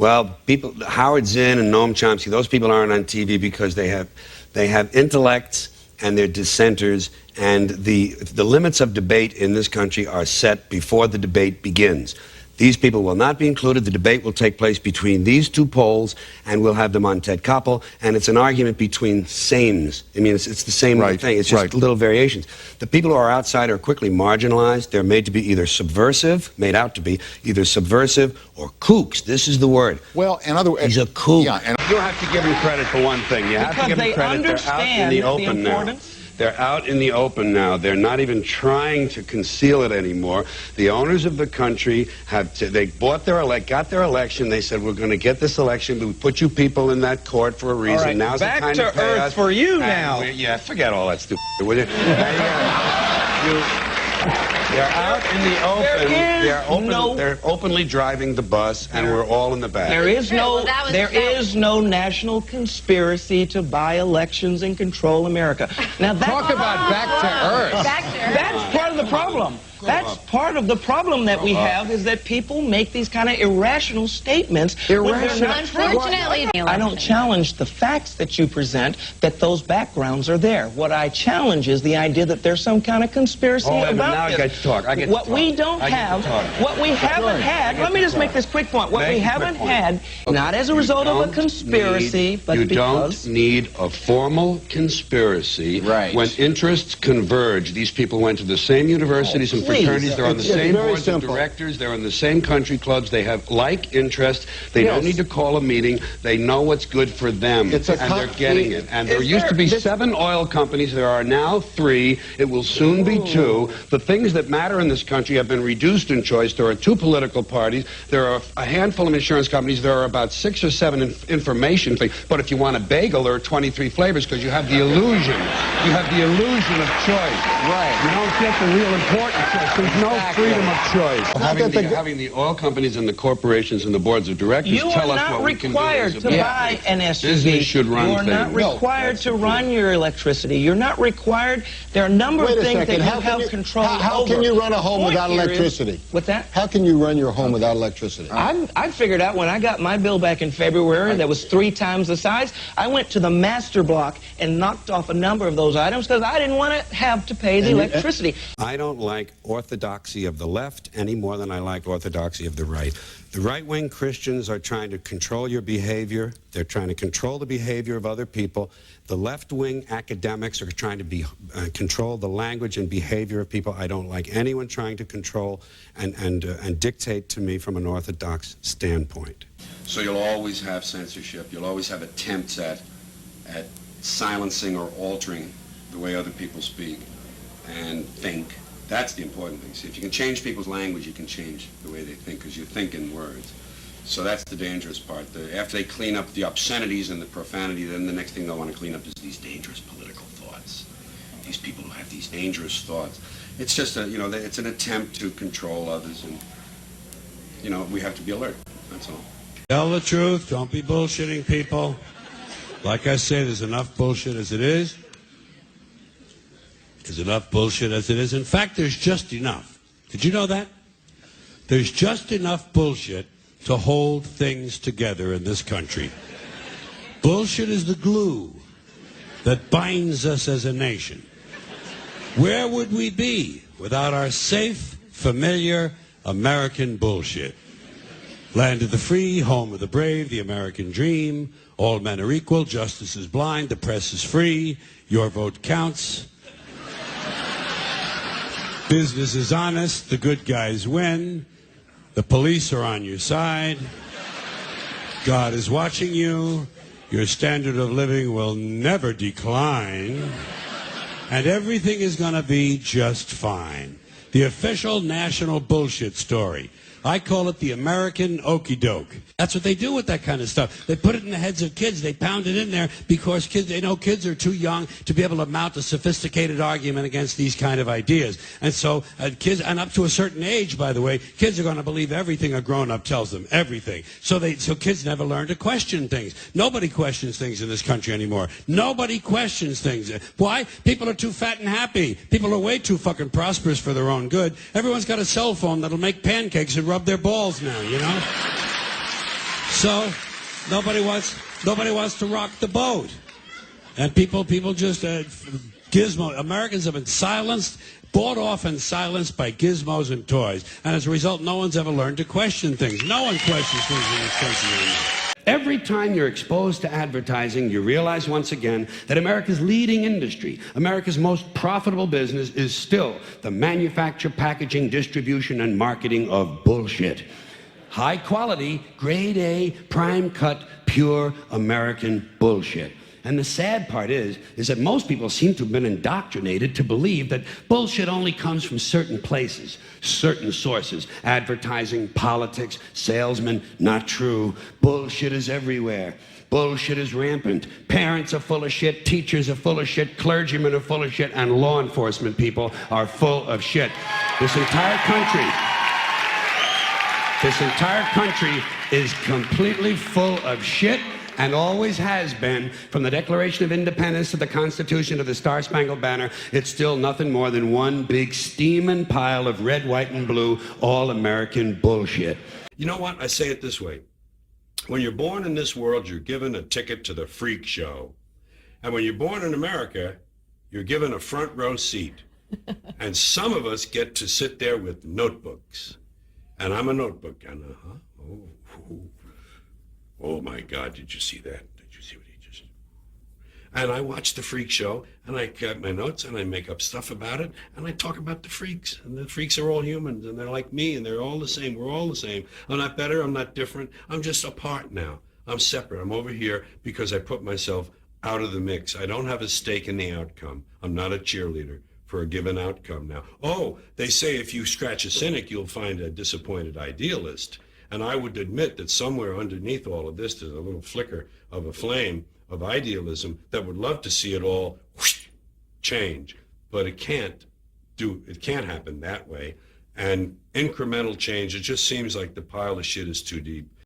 Well, people, Howard Zinn and Noam Chomsky, those people aren't on TV because they have intellects and they're dissenters, and the limits of debate in this country are set before the debate begins. These people will not be included. The debate will take place between these two poles, and we'll have them on Ted Koppel, and it's an argument between sames. I mean, it's the same thing. It's just little variations. The people who are outside are quickly marginalized. They're made to be either subversive, made out to be, either subversive or kooks. This is the word. Well, in other words, he's a kook. Yeah, and you have to give him credit for one thing. You have to give him credit. They're out in the open now. They're out in the open now. They're not even trying to conceal it anymore. The owners of the country they got their election. They said, we're going to get this election. We put you people in that court for a reason. All right, now's back the time to pay earth us. for you now. Yeah, forget all that stupid, will you? They're out in the open. They're openly driving the bus, and we're all in the back. There is no national conspiracy to buy elections and control America. Now talk about back to earth. That's part of the problem. That's part of the problem that we have, is that people make these kind of irrational statements. Unfortunately, I don't challenge the facts that you present, that those backgrounds are there. What I challenge is the idea that there's some kind of conspiracy about now this. I get to talk. What we don't have, what we haven't had, let me just make this quick point. What we haven't had, not as a result of a conspiracy, but because... You don't need a formal conspiracy when interests converge. These people went to the same universities and fraternities. They're on the same boards of directors. They're in the same country clubs. They have like interests. They don't need to call a meeting. They know what's good for them, and they're getting it. And there used to be 7 oil companies. There are now 3. It will soon be 2. The things that matter in this country have been reduced in choice. There are 2 political parties. There are a handful of insurance companies. There are about 6 or 7 information things. But if you want a bagel, there are 23 flavors, because you have the illusion. You have the illusion of choice. Right. You don't get the real important choice. There's no freedom of choice. Having the oil companies and the corporations and the boards of directors tell us what we can do. You are not required to buy an SUV. Business should run things. You are not required to run your electricity. You're not required. There are a number of things that you have control over. How can you run a home without electricity? What's that? How can you run your home without electricity? I figured out when I got my bill back in February that was 3 times the size. I went to the master block and knocked off a number of those items because I didn't want to have to pay the electricity. I don't like orthodoxy of the left any more than I like orthodoxy of the right. The right-wing Christians are trying to control your behavior. They're trying to control the behavior of other people. The left-wing academics are trying to control the language and behavior of people. I don't like anyone trying to control and dictate to me from an orthodox standpoint. So you'll always have censorship. You'll always have attempts at silencing or altering the way other people speak and think. That's the important thing. See, if you can change people's language, you can change the way they think, because you think in words. So that's the dangerous part. After they clean up the obscenities and the profanity, then the next thing they'll want to clean up is these dangerous political thoughts. These people who have these dangerous thoughts. It's just it's an attempt to control others, and we have to be alert. That's all. Tell the truth. Don't be bullshitting people. Like I say, there's enough bullshit as it is. There's enough bullshit as it is. In fact, there's just enough. Did you know that? There's just enough bullshit to hold things together in this country. Bullshit is the glue that binds us as a nation. Where would we be without our safe, familiar American bullshit? Land of the free, home of the brave, the American dream. All men are equal, justice is blind, the press is free, your vote counts. Business is honest, the good guys win, the police are on your side, God is watching you, your standard of living will never decline, and everything is going to be just fine. The official national bullshit story. I call it the American okey doke. That's what they do with that kind of stuff. They put it in the heads of kids. They pound it in there because they know kids are too young to be able to mount a sophisticated argument against these kind of ideas. And so kids, and up to a certain age, by the way, kids are going to believe everything a grown-up tells them, everything. So kids never learn to question things. Nobody questions things in this country anymore. Nobody questions things. Why? People are too fat and happy. People are way too fucking prosperous for their own good. Everyone's got a cell phone that'll make pancakes and rub their balls now, you know? So nobody wants to rock the boat. And people just gizmo. Americans have been silenced, bought off and silenced by gizmos and toys. And as a result, no one's ever learned to question things. No one questions things in this country anymore. Every time you're exposed to advertising, you realize once again that America's leading industry, America's most profitable business, is still the manufacture, packaging, distribution, and marketing of bullshit. High quality, grade A, prime cut, pure American bullshit. And the sad part is that most people seem to have been indoctrinated to believe that bullshit only comes from certain places, certain sources. Advertising, politics, salesmen, not true. Bullshit is everywhere. Bullshit is rampant. Parents are full of shit, teachers are full of shit, clergymen are full of shit, and law enforcement people are full of shit. This entire country is completely full of shit, and always has been. From the Declaration of Independence to the Constitution to the Star-Spangled Banner, it's still nothing more than one big steaming pile of red, white, and blue all-American bullshit. You know what? I say it this way. When you're born in this world, you're given a ticket to the freak show. And when you're born in America, you're given a front row seat. And some of us get to sit there with notebooks. And I'm a notebook. And oh my God, did you see that? Did you see what he just... And I watch the freak show, and I get my notes, and I make up stuff about it, and I talk about the freaks. And the freaks are all humans, and they're like me, and they're all the same. We're all the same. I'm not better. I'm not different. I'm just apart now. I'm separate. I'm over here because I put myself out of the mix. I don't have a stake in the outcome. I'm not a cheerleader for a given outcome now. Oh, they say if you scratch a cynic, you'll find a disappointed idealist. And I would admit that somewhere underneath all of this, there's a little flicker of a flame of idealism that would love to see it all whoosh, change. But it can't happen that way. And incremental change, it just seems like the pile of shit is too deep.